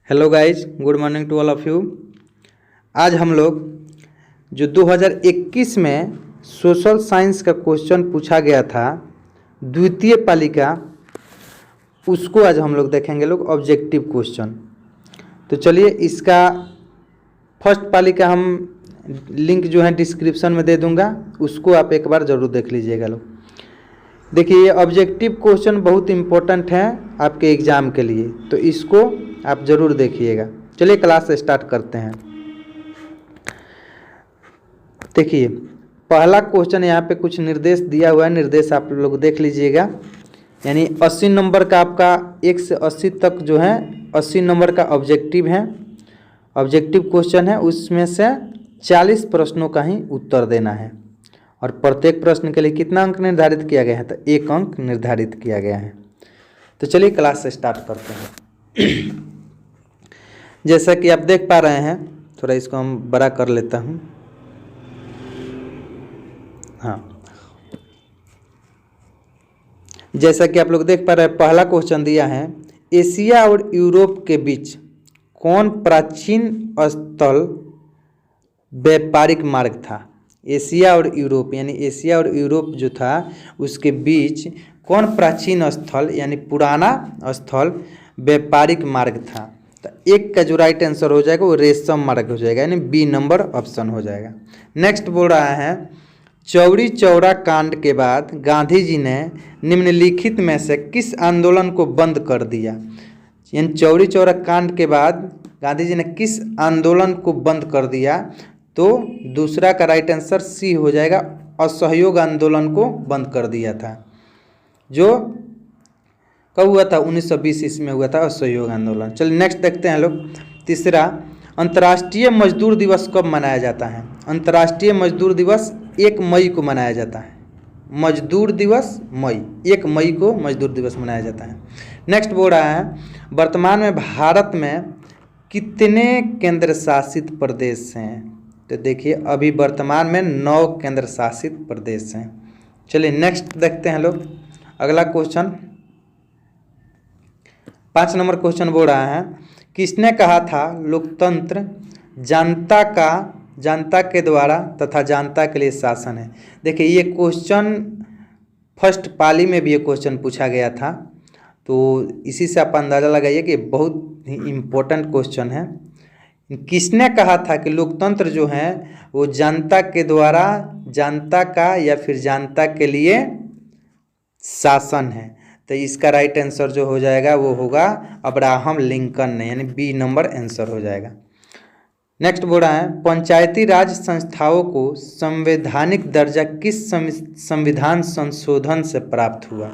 Hello guys, good morning to all of you. आज हम लोग जो 2021 में सोशल साइंस का क्वेश्चन पूछा गया था द्वितीय पाली का, उसको आज हम लोग देखेंगे लोग ऑब्जेक्टिव क्वेश्चन। तो चलिए, इसका फर्स्ट पाली का हम लिंक जो है डिस्क्रिप्शन में दे दूंगा, उसको आप एक बार ज़रूर देख लीजिएगा लोग। देखिए, ऑब्जेक्टिव क्वेश्चन बहुत इम्पोर्टेंट है आपके एग्ज़ाम के लिए, तो इसको आप ज़रूर देखिएगा। चलिए क्लास स्टार्ट करते हैं। देखिए, पहला क्वेश्चन यहाँ पे कुछ निर्देश दिया हुआ है, निर्देश आप लोग देख लीजिएगा। यानी 80 नंबर का आपका 1 से 80 तक जो है 80 नंबर का ऑब्जेक्टिव है, ऑब्जेक्टिव क्वेश्चन है। उसमें से 40 प्रश्नों का ही उत्तर देना है और प्रत्येक प्रश्न के लिए कितना अंक निर्धारित किया गया है, तो 1 अंक निर्धारित किया गया है। तो चलिए क्लास स्टार्ट करते हैं। जैसा कि आप देख पा रहे हैं, थोड़ा इसको हम बड़ा कर लेता हूं। हाँ, जैसा कि आप लोग देख पा रहे हैं, पहला क्वेश्चन दिया है, एशिया और यूरोप के बीच कौन प्राचीन स्थल व्यापारिक मार्ग था। एशिया और यूरोप, यानी एशिया और यूरोप जो था उसके बीच कौन प्राचीन स्थल यानी पुराना स्थल व्यापारिक मार्ग था। तो एक का जो राइट आंसर हो जाएगा वो रेशम मार्ग हो जाएगा, यानी बी नंबर ऑप्शन हो जाएगा। नेक्स्ट बोल रहा है, चौरी चौरा कांड के बाद गांधी जी ने निम्नलिखित में से किस आंदोलन को बंद कर दिया। यानी चौरी चौरा कांड के बाद गांधी जी ने किस आंदोलन को बंद कर दिया, तो दूसरा का राइट आंसर सी हो जाएगा, असहयोग आंदोलन को बंद कर दिया था, जो कब हुआ था, 1920 ईस्वी में हुआ था असहयोग आंदोलन। चलिए नेक्स्ट देखते हैं लोग। तीसरा, अंतर्राष्ट्रीय मजदूर दिवस कब मनाया जाता है। अंतर्राष्ट्रीय मजदूर दिवस 1 मई को मनाया जाता है। मजदूर दिवस मई, 1 मई को मजदूर दिवस मनाया जाता है। नेक्स्ट बोल रहा है, वर्तमान में भारत में कितने केंद्र शासित प्रदेश हैं। तो देखिए, अभी वर्तमान में 9 केंद्र शासित प्रदेश हैं। चलिए नेक्स्ट देखते हैं लोग। अगला क्वेश्चन 5 नंबर क्वेश्चन बोल रहा है, किसने कहा था लोकतंत्र जनता के द्वारा तथा जनता के लिए शासन है। देखिए, ये क्वेश्चन फर्स्ट पाली में भी ये क्वेश्चन पूछा गया था, तो इसी से आप अंदाज़ा लगाइए कि बहुत ही इम्पोर्टेंट क्वेश्चन है। किसने कहा था कि लोकतंत्र जो है वो जनता के द्वारा, जनता का या फिर जनता के लिए शासन है। तो इसका राइट आंसर जो हो जाएगा वो होगा अब्राहम लिंकन ने, यानी बी नंबर आंसर हो जाएगा। नेक्स्ट बोल रहा है, पंचायती राज संस्थाओं को संवैधानिक दर्जा किस संविधान संशोधन से प्राप्त हुआ।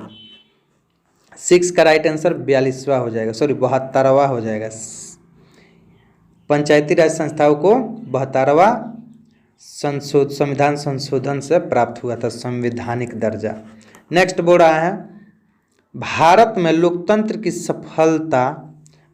6 का राइट आंसर 42वां हो जाएगा, सॉरी 72वां हो जाएगा। पंचायती राज संस्थाओं को 72वां संविधान संशोधन से प्राप्त हुआ था संवैधानिक दर्जा। नेक्स्ट बोल रहा है, भारत में लोकतंत्र की सफलता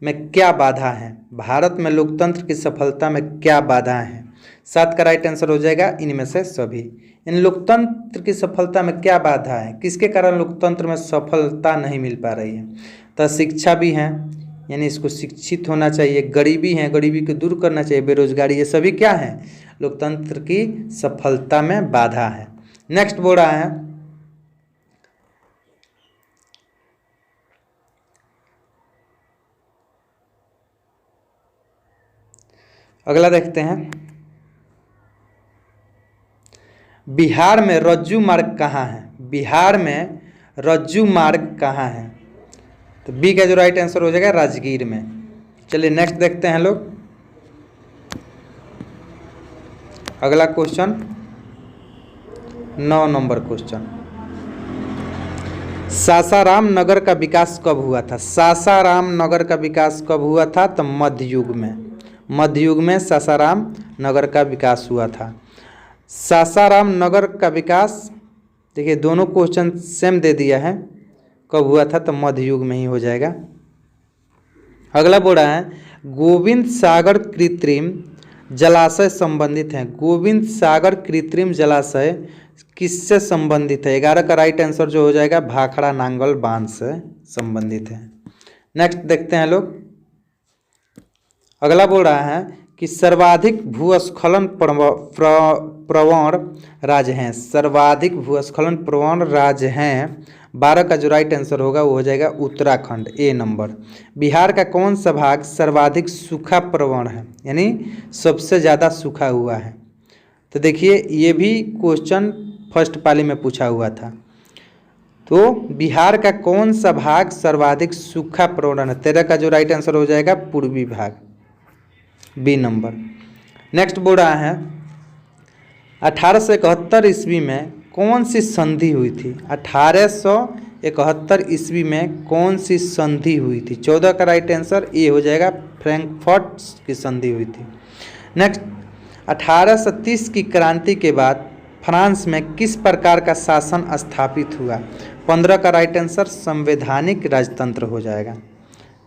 में क्या बाधा है। भारत में लोकतंत्र की सफलता में क्या बाधा है। 7 का राइट आंसर हो जाएगा इनमें से सभी। इन लोकतंत्र की सफलता में क्या बाधा है, किसके कारण लोकतंत्र में सफलता नहीं मिल पा रही है। तो शिक्षा भी है, यानी इसको शिक्षित होना चाहिए, गरीबी है, गरीबी को दूर करना चाहिए, बेरोजगारी, ये सभी क्या है, लोकतंत्र की सफलता में बाधा है। नेक्स्ट बोल रहा है, अगला देखते हैं, बिहार में रज्जू मार्ग कहाँ है। बिहार में रज्जू मार्ग कहाँ है, तो बी का जो राइट आंसर हो जाएगा राजगीर में। चलिए नेक्स्ट देखते हैं लोग। अगला क्वेश्चन 9 नंबर क्वेश्चन, सासाराम नगर का विकास कब हुआ था। सासाराम नगर का विकास कब हुआ था, तो मध्य युग में। मध्य युग में सासाराम नगर का विकास हुआ था। सासाराम नगर का विकास, देखिए दोनों क्वेश्चन सेम दे दिया है, कब हुआ था, तो मध्य युग में ही हो जाएगा। अगला बोल रहा है, गोविंद सागर कृत्रिम जलाशय संबंधित है। गोविंद सागर कृत्रिम जलाशय किससे संबंधित है। 11 का राइट आंसर जो हो जाएगा भाखड़ा नांगल बांध से संबंधित है। नेक्स्ट देखते हैं लोग। अगला बोल रहा है कि सर्वाधिक भूस्खलन प्रवण राज्य हैं, सर्वाधिक भूस्खलन प्रवण राज्य हैं। 12 का जो राइट आंसर होगा वो हो जाएगा उत्तराखंड, ए नंबर। बिहार का कौन सा भाग सर्वाधिक सूखा प्रवण है, यानी सबसे ज़्यादा सूखा हुआ है? तो देखिए ये भी क्वेश्चन फर्स्ट पाली में पूछा हुआ था। तो बिहार का कौन सा भाग सर्वाधिक सूखा प्रवण है? 13 का जो राइट आंसर हो जाएगा पूर्वी भाग, बी नंबर। नेक्स्ट बोल रहा है 1871 ईस्वी में कौन सी संधि हुई थी? 1871 ईस्वी में कौन सी संधि हुई थी? 14 का राइट आंसर ये हो जाएगा फ्रैंकफर्ट की संधि हुई थी। नेक्स्ट 1830 की क्रांति के बाद फ्रांस में किस प्रकार का शासन स्थापित हुआ? 15 का राइट आंसर संवैधानिक राजतंत्र हो जाएगा।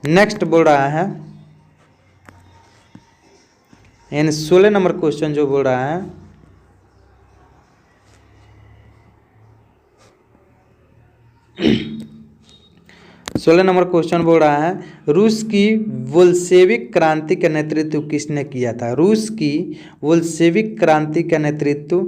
नेक्स्ट बोल रहा है यानी 16 नंबर क्वेश्चन जो बोल रहा है सोलह नंबर क्वेश्चन बोल रहा है रूस की बोल्शेविक क्रांति का नेतृत्व किसने किया था? रूस की बोल्शेविक क्रांति का नेतृत्व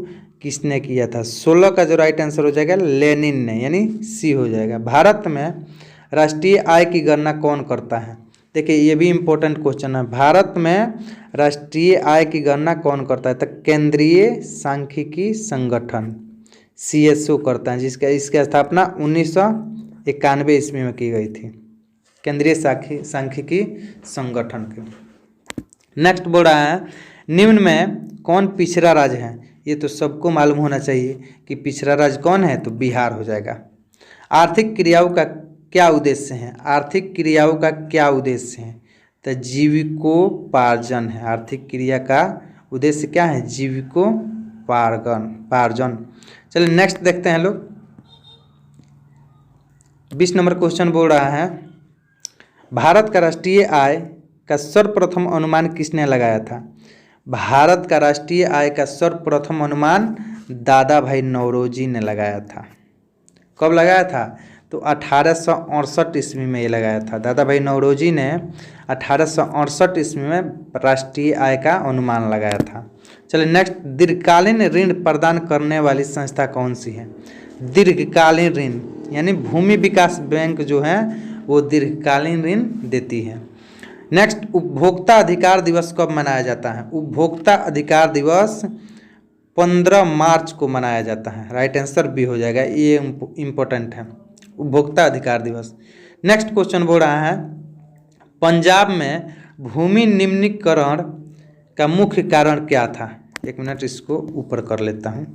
किसने किया था? 16 का जो राइट आंसर हो जाएगा लेनिन ने, यानी सी हो जाएगा। भारत में राष्ट्रीय आय की गणना कौन करता है? देखिए ये भी इम्पोर्टेंट क्वेश्चन है। भारत में राष्ट्रीय आय की गणना कौन करता है? तो केंद्रीय सांख्यिकी संगठन CSO करता है, जिसका इसकी स्थापना 1991 ईस्वी में की गई थी, केंद्रीय सांख्यिकी संगठन के। नेक्स्ट बोल रहा है निम्न में कौन पिछड़ा राज्य है? ये तो सबको मालूम होना चाहिए कि पिछड़ा राज्य कौन है, तो बिहार हो जाएगा। आर्थिक क्रियाओं का क्या उद्देश्य है? आर्थिक क्रियाओं का क्या उद्देश्य है? तो जीविकोपार्जन है। आर्थिक क्रिया का उद्देश्य क्या है? जीविकोपार्जन। चलिए नेक्स्ट देखते हैं लोग। 20 नंबर क्वेश्चन बोल रहा है भारत का राष्ट्रीय आय का सर्वप्रथम अनुमान किसने लगाया था? भारत का राष्ट्रीय आय का सर्वप्रथम अनुमान दादा भाई नौरोजी ने लगाया था। कब लगाया था? तो 1868 ईस्वी में ये लगाया था। दादा भाई नौरोजी ने 1868 ईस्वी में राष्ट्रीय आय का अनुमान लगाया था। चलिए नेक्स्ट, दीर्घकालीन ऋण प्रदान करने वाली संस्था कौन सी है? दीर्घकालीन ऋण यानी भूमि विकास बैंक जो है वो दीर्घकालीन ऋण देती है। नेक्स्ट, उपभोक्ता अधिकार दिवस कब मनाया जाता है? उपभोक्ता अधिकार दिवस 15 मार्च को मनाया जाता है। राइट आंसर भी हो जाएगा, ये इम्पोर्टेंट है, उपभोक्ता अधिकार दिवस। नेक्स्ट क्वेश्चन बोल रहा है पंजाब में भूमि निम्नीकरण का मुख्य कारण क्या था? एक मिनट इसको ऊपर कर लेता हूँ।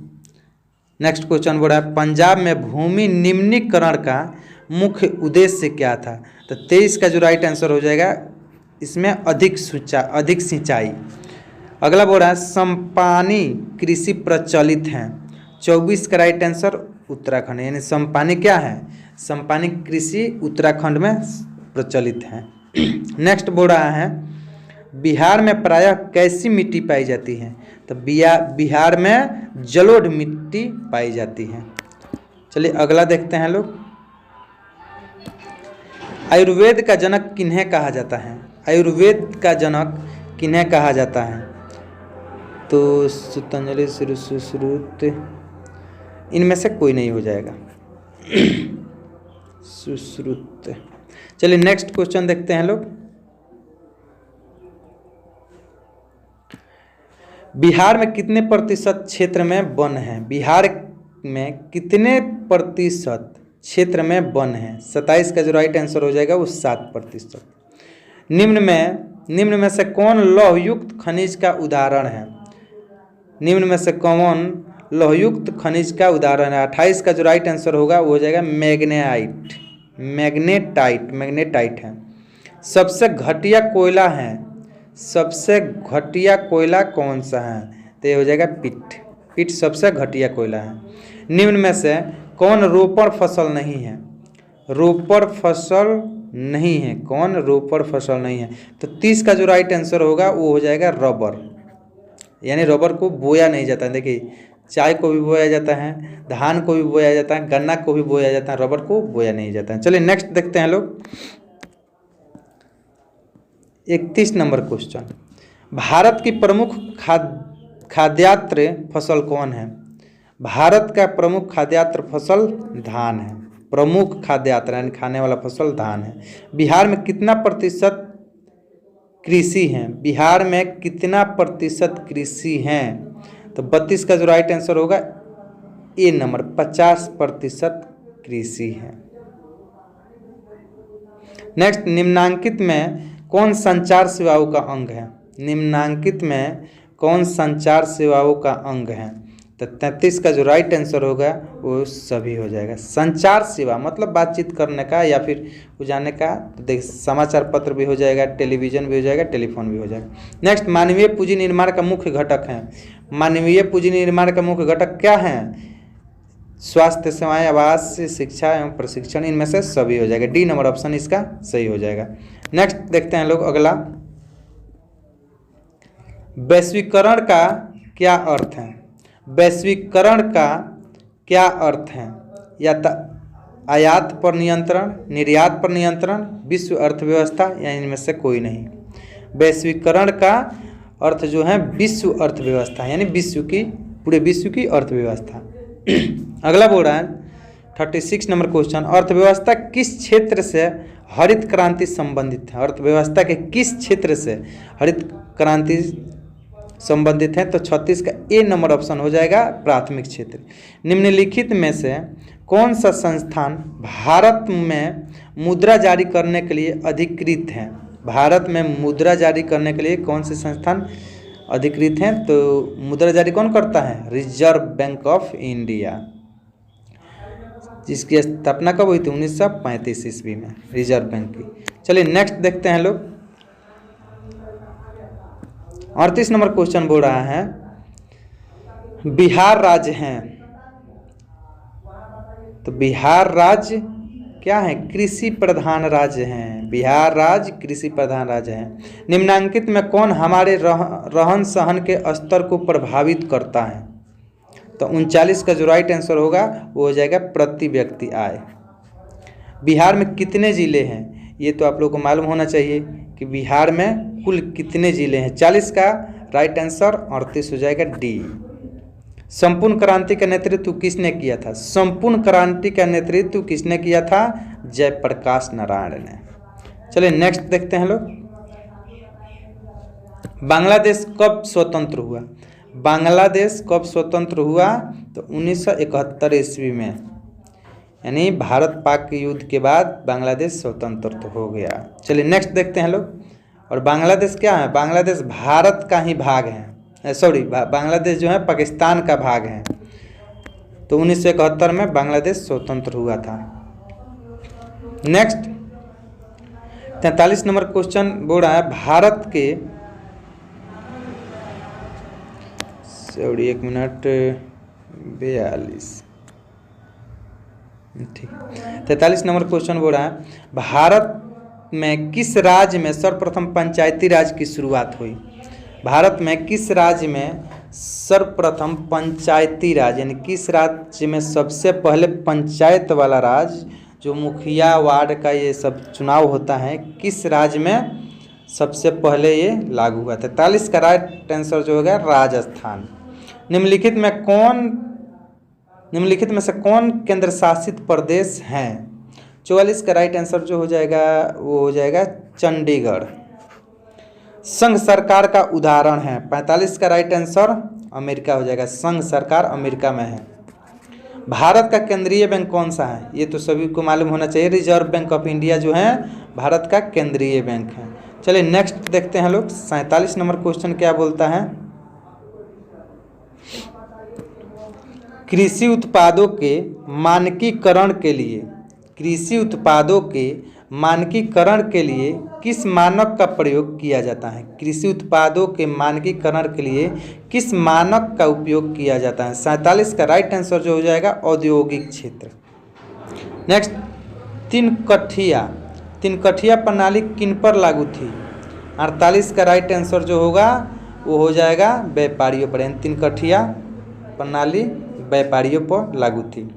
नेक्स्ट क्वेश्चन बोल रहा है पंजाब में भूमि निम्नीकरण का मुख्य उद्देश्य क्या था? तो 23 का जो राइट आंसर हो जाएगा इसमें अधिक सिंचाई। अगला बोल रहा है समपानी कृषि प्रचलित है। 24 का राइट आंसर उत्तराखंड, यानी समपानी क्या है? समपानी कृषि उत्तराखंड में प्रचलित है। नेक्स्ट बोल रहा है बिहार में प्रायः कैसी मिट्टी पाई जाती है? तो बिहार में जलोढ़ मिट्टी पाई जाती है। चलिए अगला देखते हैं लोग। आयुर्वेद का जनक किन्हें कहा जाता है? आयुर्वेद का जनक किन्हें कहा जाता है? तो पतंजलि, सुश्रुत, इनमें से कोई नहीं हो जाएगा। सुश्रुत। चलिए नेक्स्ट क्वेश्चन देखते हैं लोग। बिहार में कितने प्रतिशत क्षेत्र में वन है? बिहार में कितने प्रतिशत क्षेत्र में वन है? 27 का जो राइट आंसर हो जाएगा वो 7%। निम्न में से कौन लौहयुक्त खनिज का उदाहरण है? निम्न में से कौन लौहयुक्त खनिज का उदाहरण है? 28 का जो राइट आंसर होगा वो हो जाएगा मैग्नेटाइट है। सबसे घटिया कोयला है, सबसे घटिया कोयला कौन सा है? तो ये हो जाएगा पिट सबसे घटिया कोयला है। निम्न में से कौन रोपड़ फसल नहीं है? रोपड़ फसल नहीं है, कौन रोपड़ फसल नहीं है? तो 30 का जो राइट आंसर होगा वो हो जाएगा रबर, यानी रबर को बोया नहीं जाता है। देखिए चाय को भी बोया जाता है, धान को भी बोया जाता है, गन्ना को भी बोया जाता है, रबर को बोया नहीं जाता है। चलिए नेक्स्ट देखते हैं लोग। 31 नंबर क्वेश्चन, भारत की प्रमुख खाद्यान्न फसल कौन है? भारत का प्रमुख खाद्यान्न फसल धान है। प्रमुख खाद्यान्न यानी खाने वाला फसल धान है। बिहार में कितना प्रतिशत कृषि है? बिहार में कितना प्रतिशत कृषि है? तो 32 का जो राइट आंसर होगा ए नंबर, 50% कृषि है। नेक्स्ट, निम्नांकित में कौन संचार सेवाओं का अंग है? निम्नांकित में कौन संचार सेवाओं का अंग है? तो 33 का जो राइट आंसर होगा वो सभी हो जाएगा। संचार सेवा मतलब बातचीत करने का या फिर जाने का, तो देख समाचार पत्र भी हो जाएगा, टेलीविजन भी हो जाएगा, टेलीफोन भी हो जाएगा। नेक्स्ट, मानवीय पूंजी निर्माण का मुख्य घटक है। मानवीय पूंजी निर्माण का मुख्य घटक क्या है? स्वास्थ्य सेवाएं, आवास, शिक्षा एवं प्रशिक्षण, इनमें से सभी हो जाएगा। डी नंबर ऑप्शन इसका सही हो जाएगा। नेक्स्ट देखते हैं लोग अगला, वैश्वीकरण का क्या अर्थ है? वैश्वीकरण का क्या अर्थ है? या आयात पर नियंत्रण, निर्यात पर नियंत्रण, विश्व अर्थव्यवस्था, या इनमें से कोई नहीं। वैश्वीकरण का अर्थ जो है विश्व अर्थव्यवस्था, यानी विश्व की, पूरे विश्व की अर्थव्यवस्था। अगला बोल रहा है 36 नंबर क्वेश्चन, अर्थव्यवस्था किस क्षेत्र से हरित क्रांति संबंधित है? अर्थव्यवस्था के किस क्षेत्र से हरित क्रांति संबंधित है? तो 36 का ए नंबर ऑप्शन हो जाएगा, प्राथमिक क्षेत्र। निम्नलिखित में से कौन सा संस्थान भारत में मुद्रा जारी करने के लिए अधिकृत है? भारत में मुद्रा जारी करने के लिए कौन से संस्थान अधिकृत हैं? तो मुद्रा जारी कौन करता है? रिजर्व बैंक ऑफ इंडिया, जिसकी स्थापना कब हुई थी? 1935 ईस्वी में, रिजर्व बैंक की। चलिए नेक्स्ट देखते हैं लोग, 38 नंबर क्वेश्चन बोल रहा है, बिहार राज्य है, तो बिहार राज्य क्या है? कृषि प्रधान राज्य हैं। बिहार राज्य कृषि प्रधान राज्य है। निम्नांकित में कौन हमारे रहन सहन के स्तर को प्रभावित करता है? तो 39 का जो राइट आंसर होगा वो हो जाएगा प्रति व्यक्ति आय। बिहार में कितने जिले हैं? ये तो आप लोग को मालूम होना चाहिए कि बिहार में कुल कितने जिले हैं। 40 का राइट आंसर 38 हो जाएगा डी। संपूर्ण क्रांति का नेतृत्व किसने किया था? संपूर्ण क्रांति का नेतृत्व किसने किया था? जयप्रकाश नारायण ने। चलिए नेक्स्ट देखते हैं लोग, बांग्लादेश कब स्वतंत्र हुआ? बांग्लादेश कब स्वतंत्र हुआ? तो 1971 ईस्वी में, यानी भारत पाक युद्ध के बाद बांग्लादेश स्वतंत्र तो हो गया। चलिए नेक्स्ट देखते हैं लोग, और बांग्लादेश क्या है? बांग्लादेश भारत का ही भाग है, सॉरी बांग्लादेश जो है पाकिस्तान का भाग है। तो 1971 में बांग्लादेश स्वतंत्र हुआ था। नेक्स्ट 43 नंबर क्वेश्चन बोल रहा है, भारत के, सॉरी 1 मिनट 42, ठीक, 43 नंबर क्वेश्चन बोल रहा है, भारत में किस राज्य में सर्वप्रथम पंचायती राज की शुरुआत हुई? भारत में किस राज्य में सर्वप्रथम पंचायती राज, यानी किस राज्य में सबसे पहले पंचायत वाला राज, जो मुखिया वार्ड का ये सब चुनाव होता है, किस राज्य में सबसे पहले ये लागू हुआ? 43 का राइट आंसर जो होगा राजस्थान। निम्नलिखित में से कौन केंद्र शासित प्रदेश हैं? 44 का राइट आंसर जो हो जाएगा वो हो जाएगा चंडीगढ़। संघ सरकार का उदाहरण है। 45 का राइट आंसर अमेरिका हो जाएगा, संघ सरकार अमेरिका में है। भारत का केंद्रीय बैंक कौन सा है? ये तो सभी को मालूम होना चाहिए, रिजर्व बैंक ऑफ इंडिया जो है भारत का केंद्रीय बैंक है। चलिए नेक्स्ट देखते हैं लोग, 47 नंबर क्वेश्चन क्या बोलता है, कृषि उत्पादों के मानकीकरण के लिए, कृषि उत्पादों के मानकीकरण के लिए किस मानक का प्रयोग किया जाता है? कृषि उत्पादों के मानकीकरण के लिए किस मानक का उपयोग किया जाता है? 47 का राइट आंसर जो हो जाएगा औद्योगिक क्षेत्र। नेक्स्ट, तीन कठिया प्रणाली किन पर लागू थी? 48 का राइट आंसर जो होगा वो हो जाएगा व्यापारियों पर, यानी तीन कठिया प्रणाली व्यापारियों पर लागू थी।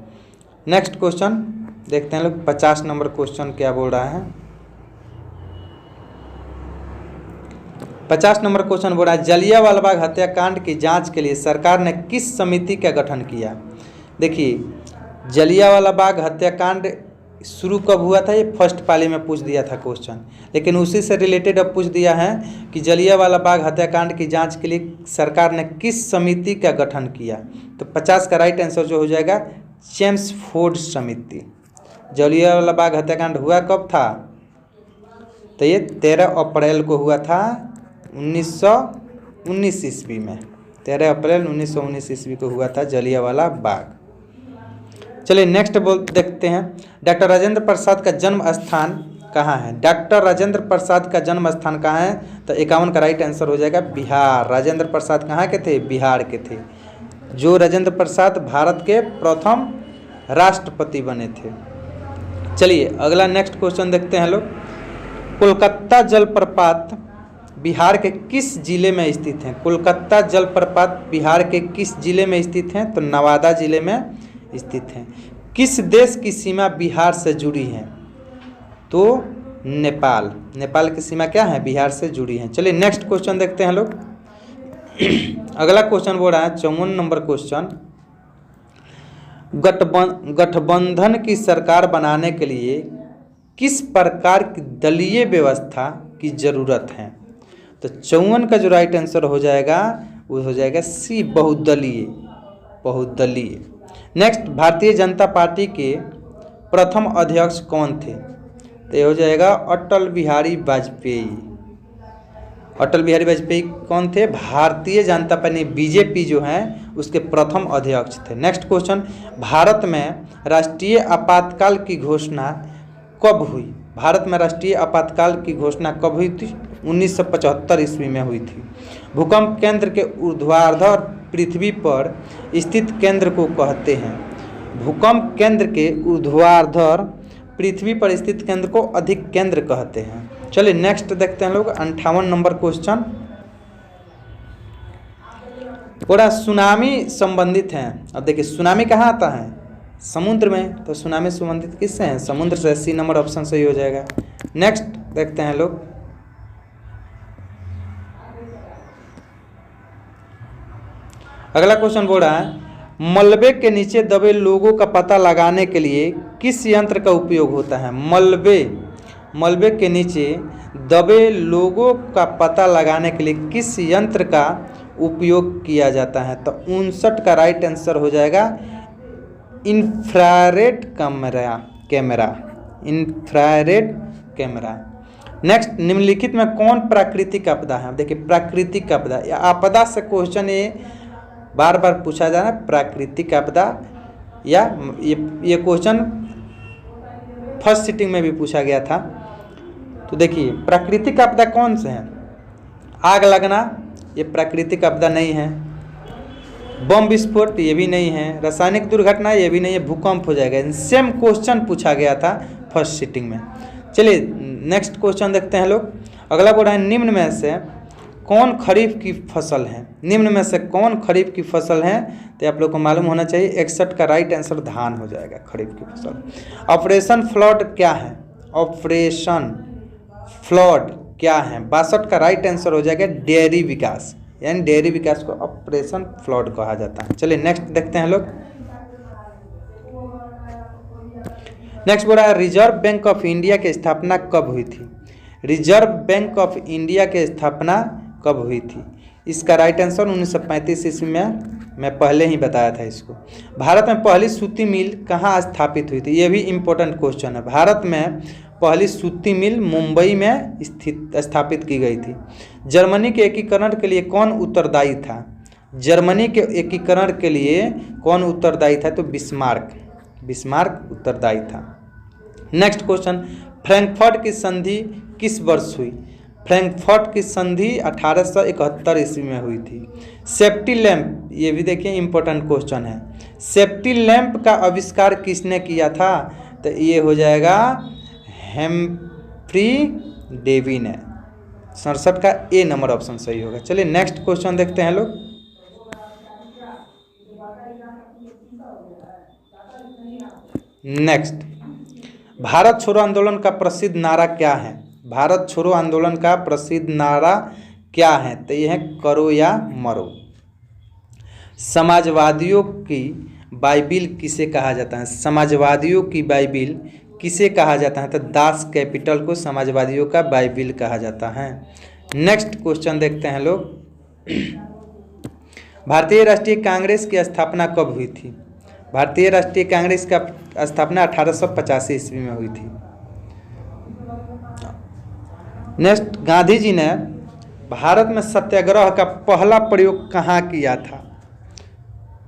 नेक्स्ट क्वेश्चन देखते हैं लोग, 50 नंबर क्वेश्चन क्या बोल रहा है, 50 नंबर क्वेश्चन बोल रहा है जलियांवाला बाग हत्याकांड की जांच के लिए सरकार ने किस समिति का गठन किया। देखिए जलियांवाला बाग हत्याकांड शुरू कब हुआ था, ये फर्स्ट पाली में पूछ दिया था क्वेश्चन, लेकिन उसी से रिलेटेड अब पूछ दिया है कि जलियांवाला बाग हत्याकांड की जांच के लिए सरकार ने किस समिति का गठन किया। तो 50 का राइट आंसर जो हो जाएगा चेम्सफोर्ड समिति। जलियांवाला बाग हत्याकांड हुआ कब था, तो ये 13 अप्रैल को हुआ था 1919 ईस्वी में। 13 अप्रैल 1919 ईस्वी को हुआ था जलियांवाला बाग। चलिए नेक्स्ट देखते हैं, डॉक्टर राजेंद्र प्रसाद का जन्म स्थान कहाँ है। डॉक्टर राजेंद्र प्रसाद का जन्म स्थान कहाँ है, तो 51 का राइट आंसर हो जाएगा बिहार। राजेंद्र प्रसाद कहाँ के थे, बिहार के थे। जो राजेंद्र प्रसाद भारत के प्रथम राष्ट्रपति बने थे। चलिए अगला नेक्स्ट क्वेश्चन देखते हैं लोग। कोलकाता जलप्रपात बिहार के किस जिले में स्थित हैं। कोलकाता जलप्रपात बिहार के किस जिले में स्थित हैं, तो नवादा जिले में स्थित हैं। किस देश की सीमा बिहार से जुड़ी है, तो नेपाल। नेपाल की सीमा क्या है, बिहार से जुड़ी है। चलिए नेक्स्ट क्वेश्चन देखते हैं लोग। अगला क्वेश्चन बोल रहा है 54 नंबर क्वेश्चन, गठबंधन की सरकार बनाने के लिए किस प्रकार की दलीय व्यवस्था की जरूरत है। तो 54 का जो राइट आंसर हो जाएगा वो हो जाएगा सी, बहुदलीय। बहुदलीय। नेक्स्ट, भारतीय जनता पार्टी के प्रथम अध्यक्ष कौन थे, तो ये हो जाएगा अटल बिहारी वाजपेयी। अटल बिहारी वाजपेयी कौन थे, भारतीय जनता पार्टी बीजेपी जो है उसके प्रथम अध्यक्ष थे। नेक्स्ट क्वेश्चन, भारत में राष्ट्रीय आपातकाल की घोषणा कब हुई। भारत में राष्ट्रीय आपातकाल की घोषणा कब हुई थी, 1975 ईस्वी में हुई थी। भूकंप केंद्र के ऊर्ध्वाधर पृथ्वी पर स्थित केंद्र को कहते हैं। भूकंप केंद्र के ऊर्ध्वाधर पृथ्वी पर स्थित केंद्र को अधिक केंद्र कहते हैं। चलिए नेक्स्ट देखते हैं लोग 58 नंबर क्वेश्चन, थोड़ा सुनामी संबंधित है। अब देखिए सुनामी कहाँ आता है, समुद्र में, तो सुनामी संबंधित किससे है, समुद्र से। सी नंबर ऑप्शन सही हो जाएगा। नेक्स्ट देखते हैं लोग, अगला क्वेश्चन बोल रहा है मलबे के नीचे दबे लोगों का पता लगाने के लिए किस यंत्र का उपयोग होता है। मलबे के नीचे दबे लोगों का पता लगाने के लिए किस यंत्र का उपयोग किया जाता है, तो 59 का राइट आंसर हो जाएगा infrared camera. Infrared camera. Next, निम्नलिखित में कौन प्राकृतिक आपदा है। देखिए प्राकृतिक आपदा या आपदा से क्वेश्चन ये बार बार पूछा जा रहा है, प्राकृतिक आपदा, या ये क्वेश्चन फर्स्ट सिटिंग में भी पूछा गया था। तो देखिए प्राकृतिक आपदा कौन से हैं, आग लगना ये प्राकृतिक आपदा नहीं है, बम विस्फोट ये भी नहीं है, रासायनिक दुर्घटना ये भी नहीं है, भूकंप हो जाएगा। सेम क्वेश्चन पूछा गया था फर्स्ट सिटिंग में। चलिए नेक्स्ट क्वेश्चन देखते हैं लोग। अगला बोल रहा है निम्न में से कौन खरीफ की फसल है। निम्न में से कौन खरीफ की फसल है, तो आप लोग को मालूम होना चाहिए। 61 का राइट आंसर धान हो जाएगा, खरीफ की फसल। ऑपरेशन फ्लड क्या है, ऑपरेशन फ्लड क्या है, 62 का राइट आंसर हो जाएगा डेयरी विकास, यानी डेयरी विकास को ऑपरेशन फ्लड कहा जाता है। चलिए नेक्स्ट देखते हैं लोग। नेक्स्ट बोला है रिजर्व बैंक ऑफ इंडिया की स्थापना कब हुई थी। रिजर्व बैंक ऑफ इंडिया की स्थापना कब हुई थी, इसका राइट आंसर 1935 ईस्वी में, मैं पहले ही बताया था इसको। भारत में पहली सूती मिल कहाँ स्थापित हुई थी, ये भी इम्पोर्टेंट क्वेश्चन है। भारत में पहली सूती मिल मुंबई में स्थापित की गई थी। जर्मनी के एकीकरण के लिए कौन उत्तरदायी था। जर्मनी के एकीकरण के लिए कौन उत्तरदायी था, तो बिस्मार्क उत्तरदायी था। नेक्स्ट क्वेश्चन, फ्रैंकफर्ट की संधि किस वर्ष हुई। फ्रैंकफर्ट की संधि 1871 ईस्वी में हुई थी। सेफ्टी लैंप, ये भी देखिए इंपॉर्टेंट क्वेश्चन है। सेफ्टी लैंप का आविष्कार किसने किया था, तो ये हो जाएगा हेम्फ्री डेवी ने। 67 का ए नंबर ऑप्शन सही होगा। चलिए नेक्स्ट क्वेश्चन देखते हैं लोग। नेक्स्ट, भारत छोड़ो आंदोलन का प्रसिद्ध नारा क्या है। भारत छोड़ो आंदोलन का प्रसिद्ध नारा क्या हैं? तो ये है करो या मरो। समाजवादियों की बाइबिल किसे कहा जाता है? समाजवादियों की बाइबिल किसे कहा जाता है? तो दास कैपिटल को समाजवादियों का बाइबिल कहा जाता है। नेक्स्ट क्वेश्चन देखते हैं लोग। भारतीय राष्ट्रीय कांग्रेस की स्थापना कब हुई थी? भारतीय राष्ट्रीय कांग्रेस का स्थापना 1885 ईस्वी में हुई थी। नेक्स्ट, गांधी जी ने भारत में सत्याग्रह का पहला प्रयोग कहाँ किया था?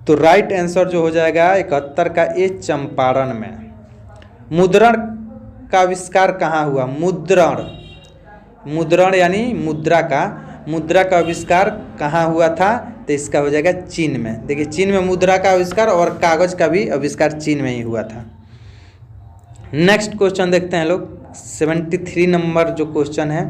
तो राइट आंसर जो हो जाएगा 71 का ए, चंपारण में। मुद्रण का आविष्कार कहाँ हुआ? मुद्रण यानी मुद्रा का आविष्कार कहाँ हुआ था? तो इसका हो जाएगा चीन में। देखिए, चीन में मुद्रा का आविष्कार और कागज का भी आविष्कार चीन में ही हुआ था। नेक्स्ट क्वेश्चन देखते हैं लोग। 73 नंबर जो क्वेश्चन है,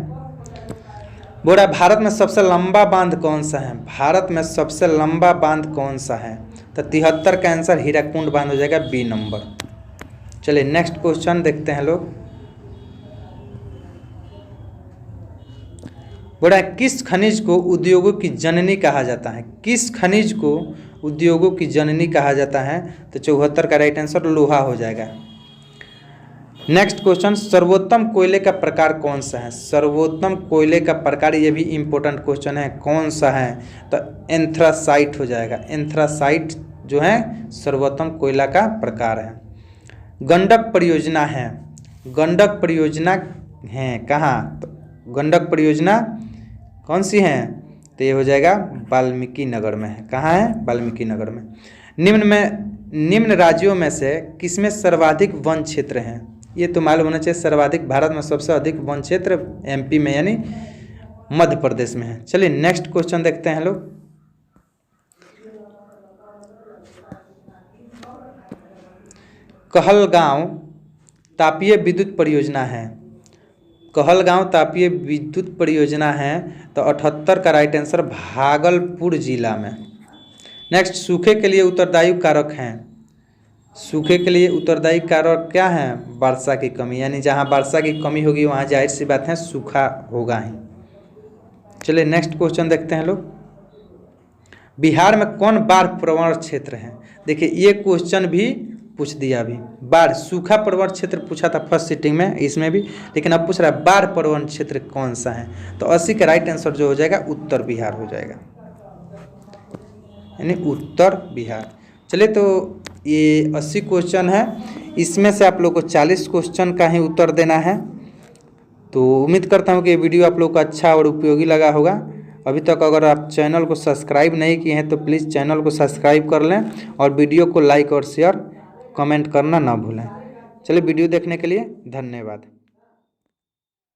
बोल रहा है भारत में सबसे लंबा बांध कौन सा है? भारत में सबसे लंबा बांध कौन सा है? तो 73 का आंसर हीराकुंड बांध हो जाएगा, बी नंबर। चलिए नेक्स्ट क्वेश्चन देखते हैं लोग। बोल रहा है किस खनिज को उद्योगों की जननी कहा जाता है? किस खनिज को उद्योगों की जननी कहा जाता है? तो 74 का राइट आंसर लोहा हो जाएगा। नेक्स्ट क्वेश्चन, सर्वोत्तम कोयले का प्रकार कौन सा है? सर्वोत्तम कोयले का प्रकार, ये भी इंपॉर्टेंट क्वेश्चन है, कौन सा है? तो एंथ्रासाइट हो जाएगा। एंथ्रासाइट जो है सर्वोत्तम कोयला का प्रकार है। गंडक परियोजना है, गंडक परियोजना है कहाँ? तो गंडक परियोजना कौन सी है? तो ये हो जाएगा वाल्मीकि नगर में है। कहाँ है? वाल्मीकि नगर में। निम्न राज्यों में से किसमें सर्वाधिक वन क्षेत्र हैं? ये तो मालूम होना चाहिए। सर्वाधिक, भारत में सबसे अधिक वन क्षेत्र एमपी में यानी मध्य प्रदेश में है। चलिए नेक्स्ट क्वेश्चन देखते हैं लोग। कहलगांव तापीय विद्युत परियोजना है। कहलगांव तापीय विद्युत परियोजना है तो 78 का राइट आंसर भागलपुर जिला में। नेक्स्ट, सूखे के लिए उत्तरदायी कारक हैं। सूखे के लिए उत्तरदायी कारक क्या है? वर्षा की कमी, यानी जहाँ वर्षा की कमी होगी वहाँ जाहिर सी बात है सूखा होगा ही। चलिए नेक्स्ट क्वेश्चन देखते हैं लोग। बिहार में कौन बाढ़ प्रवण क्षेत्र है? देखिए ये क्वेश्चन भी पूछ दिया अभी। बाढ़, सूखा प्रवण क्षेत्र पूछा था फर्स्ट सीटिंग में, इसमें भी, लेकिन अब पूछ रहा है बाढ़ प्रवण क्षेत्र कौन सा है? तो 80 का राइट आंसर जो हो जाएगा उत्तर बिहार हो जाएगा, यानी उत्तर बिहार। चलिए तो ये 80 क्वेश्चन है, इसमें से आप लोग को 40 क्वेश्चन का ही उत्तर देना है। तो उम्मीद करता हूँ कि ये वीडियो आप लोग को अच्छा और उपयोगी लगा होगा। अभी तक अगर आप चैनल को सब्सक्राइब नहीं किए हैं तो प्लीज़ चैनल को सब्सक्राइब कर लें और वीडियो को लाइक और शेयर कमेंट करना ना भूलें। चलिए वीडियो देखने के लिए धन्यवाद।